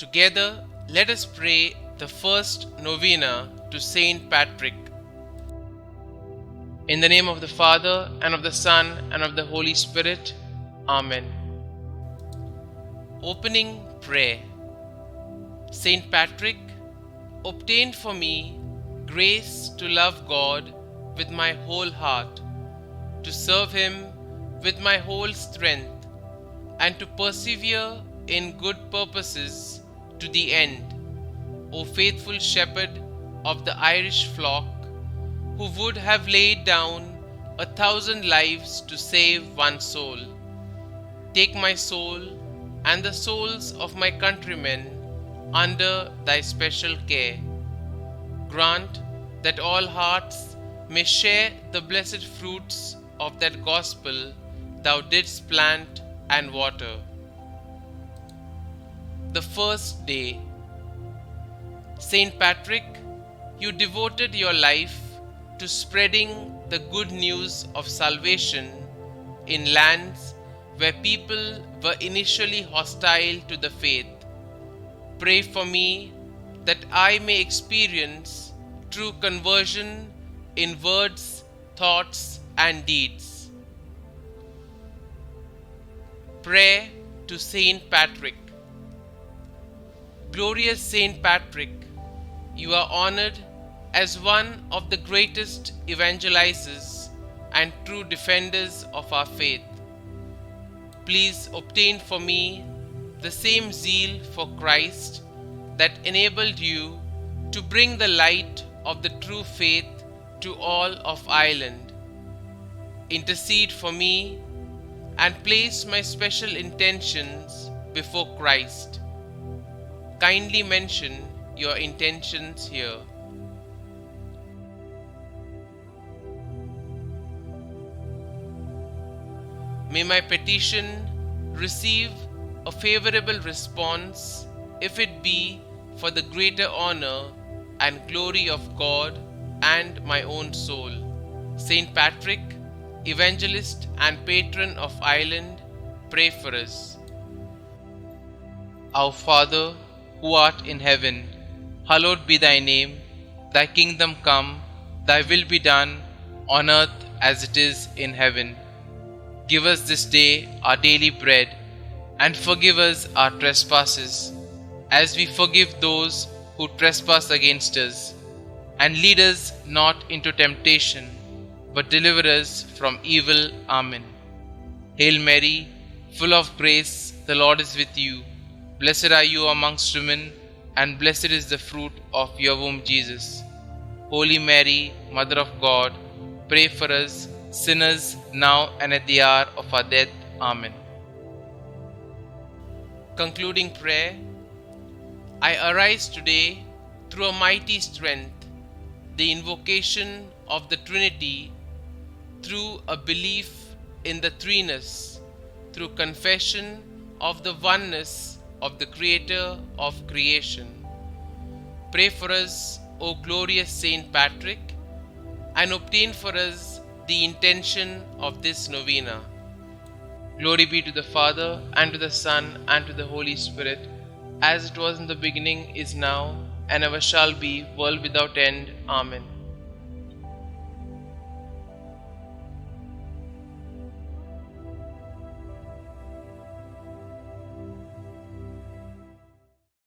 Together, let us pray the first novena to Saint Patrick. In the name of the Father, and of the Son, and of the Holy Spirit. Amen. Opening Prayer. Saint Patrick, obtain for me grace to love God with my whole heart, to serve Him with my whole strength, and to persevere in good purposes to the end. O faithful shepherd of the Irish flock, who would have laid down 1,000 lives to save one soul, take my soul and the souls of my countrymen under thy special care. Grant that all hearts may share the blessed fruits of that gospel thou didst plant and water. The first day. Saint Patrick, you devoted your life to spreading the good news of salvation in lands where people were initially hostile to the faith. Pray for me that I may experience true conversion in words, thoughts, and deeds. Prayer to Saint Patrick. Glorious Saint Patrick, you are honored as one of the greatest evangelizers and true defenders of our faith. Please obtain for me the same zeal for Christ that enabled you to bring the light of the true faith to all of Ireland. Intercede for me and place my special intentions before Christ. Kindly mention your intentions here. May my petition receive a favorable response if it be for the greater honor and glory of God and my own soul. Saint Patrick, evangelist and patron of Ireland, pray for us. Our Father, who art in heaven, hallowed be thy name. Thy kingdom come, thy will be done, on earth as it is in heaven. Give us this day our daily bread, and forgive us our trespasses, as we forgive those who trespass against us. And lead us not into temptation, but deliver us from evil. Amen. Hail Mary, full of grace, the Lord is with you. Blessed are you amongst women, and blessed is the fruit of your womb, Jesus. Holy Mary, Mother of God, pray for us sinners, now and at the hour of our death. Amen. Concluding prayer. I arise today through a mighty strength, the invocation of the Trinity, through a belief in the threeness, through confession of the oneness of the Creator of creation. Pray for us, O glorious Saint Patrick, and obtain for us the intention of this novena. Glory be to the Father, and to the Son, and to the Holy Spirit, as it was in the beginning, is now, and ever shall be, world without end. Amen.